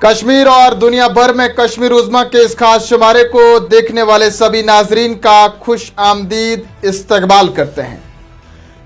कश्मीर और दुनिया भर में कश्मीर उज़्मा के इस खास शुमारे को देखने वाले सभी नाजरीन का खुश आमदीद इस्तकबाल करते हैं।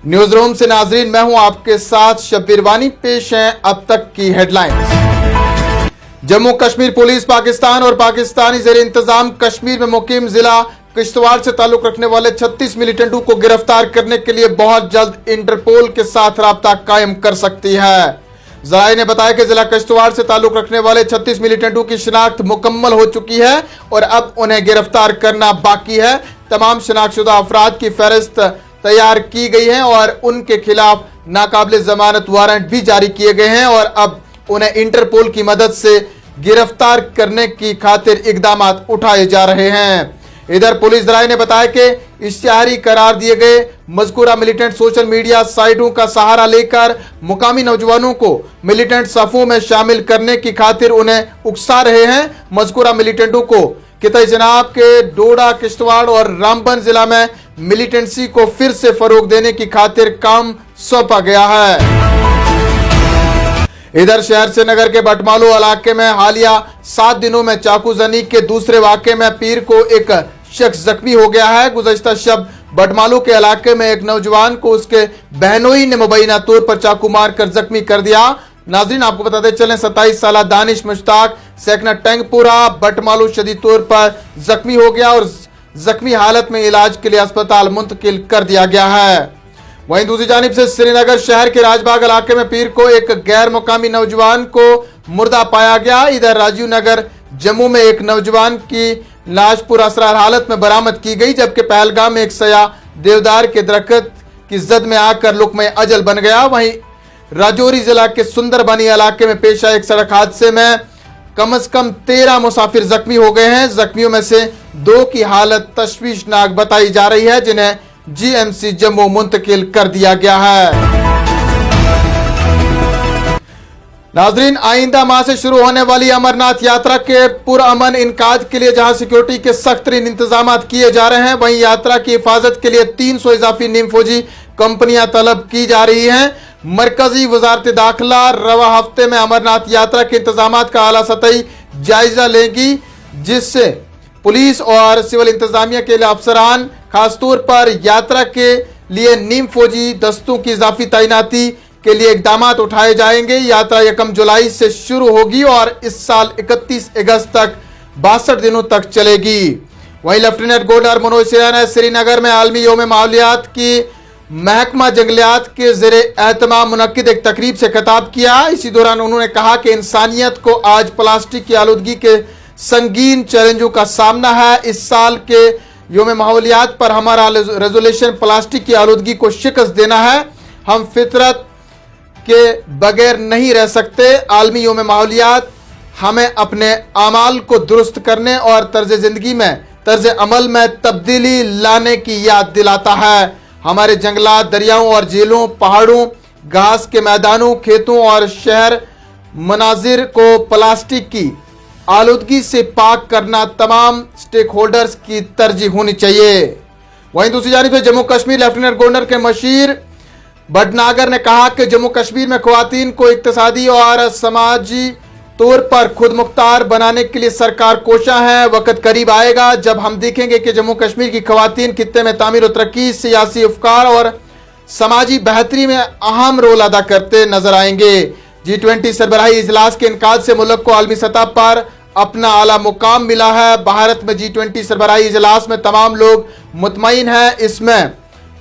न्यूज रूम से नाजरीन, मैं हूं आपके साथ शब्बीर वानी। पेश हैं अब तक की हेडलाइंस। जम्मू कश्मीर पुलिस पाकिस्तान और पाकिस्तानी ज़ेर इंतजाम कश्मीर में मुकीम जिला किश्तवाड़ से ताल्लुक रखने वाले 36 मिलिटेंटों को गिरफ्तार करने के लिए बहुत जल्द इंटरपोल के साथ राब्ता कायम कर सकती है। ज़राए ने बताया कि जिला किश्तवाड़ से ताल्लुक रखने वाले 36 मिलिटेंटों की शिनाख्त मुकम्मल हो चुकी है और अब उन्हें गिरफ्तार करना बाकी है। तमाम शिनाख्तशुदा अफराद की फहरिस्त तैयार की गई है और उनके खिलाफ नाकाबिल जमानत वारंट भी जारी किए गए हैं और अब उन्हें इंटरपोल की मदद से गिरफ्तार करने की खातिर इकदाम उठाए जा रहे हैं। इधर पुलिस ज़राए ने बताया कि इश्तिहारी करार दिए गए मज़कूरा मिलिटेंट सोशल मीडिया साइटों का सहारा लेकर मुकामी नौजवानों को मिलिटेंट सफ़ों में शामिल करने की खातिर उन्हें उकसा रहे हैं। मज़कूरा मिलिटेंटों को कितई जनाब के डोडा, किश्तवाड़ और रामबन जिला में मिलिटेंसी को फिर से फरोग देने की खातिर काम सौंपा गया है। इधर शहर श्रीनगर के बटमालू इलाके में हालिया 7 दिनों में चाकूजनी के दूसरे वाक़े में पीर को एक शख्स जख्मी हो गया है। गुज़श्ता शब बटमालू के इलाके में एक नौजवान को उसके बहनोई ने मुबैना तौर पर चाकू मारकर जख्मी कर दिया। नाज़रीन, आपको बताते चलें 27 साला दानिश मुश्ताक सेकना टैंगपुरा बटमालू शदीद तौर पर जख्मी हो गया और जख्मी हालत में इलाज के लिए अस्पताल मुंतकिल कर दिया गया है। वहीं दूसरी जानिब से श्रीनगर शहर के राजबाग इलाके में पीर को एक गैर मुकामी नौजवान को मुर्दा पाया गया। इधर राजीव नगर जम्मू में एक नौजवान की लाश पुरअसरार हालत में बरामद की गई, जबकि पहलगाम में एक सया देवदार के दरख्त की जद में आकर लुक्मे अजल बन गया। वहीं राजौरी जिला के सुंदरबनी इलाके में पेश आए एक सड़क हादसे में कम से कम 13 मुसाफिर जख्मी हो गए हैं। जख्मियों में से 2 की हालत तशवीशनाक बताई जा रही है, जिन्हें जीएमसी जम्मू मुंतकिल कर दिया गया है। नाजरीन, आइंदा माह से शुरू होने वाली अमरनाथ यात्रा के पुरअमन इनकाद के लिए जहां सिक्योरिटी के सख्त तरीन इंतजाम किए जा रहे हैं, वहीं यात्रा की हिफाजत के लिए 300 इजाफी नीम फौजी कंपनियां तलब की जा रही हैं। मरकजी वजारत दाखिला रवा हफ्ते में अमरनाथ यात्रा के इंतजाम का आला सतही जायजा लेगी, जिससे पुलिस और सिविल इंतजामिया के लिए अफसरान खासतौर पर यात्रा के लिए नीम फौजी दस्तों की इजाफी तैनाती के लिए इकदाम उठाए जाएंगे। यात्रा 1 जुलाई से शुरू होगी और इस साल 31 अगस्त तक 62 दिनों तक चलेगी। वहीं लेफ्टिनेंट गवर्नर मनोज सिन्हा ने श्रीनगर में आलमी यौम माहौलियात की महकमा जंगलियात के ज़ेरे एहतमाम मुनक्किद एक तकरीब से खिताब किया। इसी दौरान उन्होंने कहा कि इंसानियत को आज प्लास्टिक की आलूदगी के संगीन चैलेंजों का सामना है। इस साल के यौम माहौलियात पर हमारा रेजोल्यूशन प्लास्टिक की आलूदगी को शिकस्त देना है। हम फितरत के बगैर नहीं रह सकते। आलमी यौम माहौलियात हमें अपने आमाल को दुरुस्त करने और तर्ज ज़िंदगी में तर्ज अमल में तब्दीली लाने की याद दिलाता है। हमारे जंगलात, दरियाओं और झीलों, पहाड़ों, घास के मैदानों, खेतों और शहर मनाजिर को प्लास्टिक की आलूदगी से पाक करना तमाम स्टेक होल्डर्स की तरजीह होनी चाहिए। वहीं दूसरी जानिब से जम्मू कश्मीर लेफ्टिनेंट गवर्नर के मशीर भटनागर ने कहा कि जम्मू कश्मीर में ख्वातीन को इक्तिसादी और समाजी तौर पर खुद मुख्तार बनाने के लिए सरकार कोशा है। वक्त करीब आएगा जब हम देखेंगे कि जम्मू कश्मीर की ख्वातीन खित्ते में तामीर और तरक्की, सियासी अफकार और समाजी बेहतरी में अहम रोल अदा करते नजर आएंगे। G20 सरबराही इजलास के इनकाद से मुल्क को आलमी सतह पर अपना आला मुकाम मिला है। भारत में G20 सरबराही इजलास में तमाम लोग मुतमईन हैं। इसमें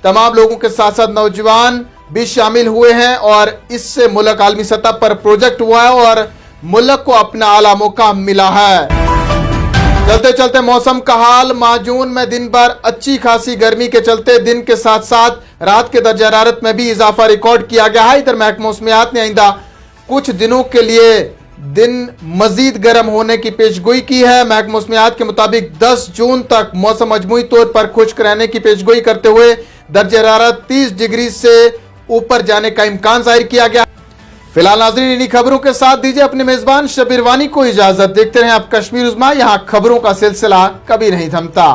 तमाम लोगों के साथ साथ नौजवान भी शामिल हुए हैं और इससे मुल्क आलमी सतह पर प्रोजेक्ट हुआ है और मुल्क को अपना आला मुकाम मिला है। चलते चलते मौसम का हाल, माह जून में दिन भर अच्छी खासी गर्मी के चलते दिन के साथ साथ रात के दर्जा हरारत में भी इजाफा रिकॉर्ड किया गया है। इधर महकमा मौसमियात ने आइंदा कुछ दिनों के लिए दिन मजीद गर्म होने की पेशगोई की है। महकमा मौसमियात के मुताबिक 10 जून तक मौसम मजमूई तौर पर खुश्क रहने की पेशगोई करते हुए दर्जा हरारत 30 डिग्री से ऊपर जाने का इम्कान जाहिर किया गया। फिलहाल नाज़रीन, इन्हीं खबरों के साथ दीजिए अपने मेजबान शब्बीर वानी को इजाजत। देखते रहें आप कश्मीर उज़्मा, यहाँ खबरों का सिलसिला कभी नहीं थमता।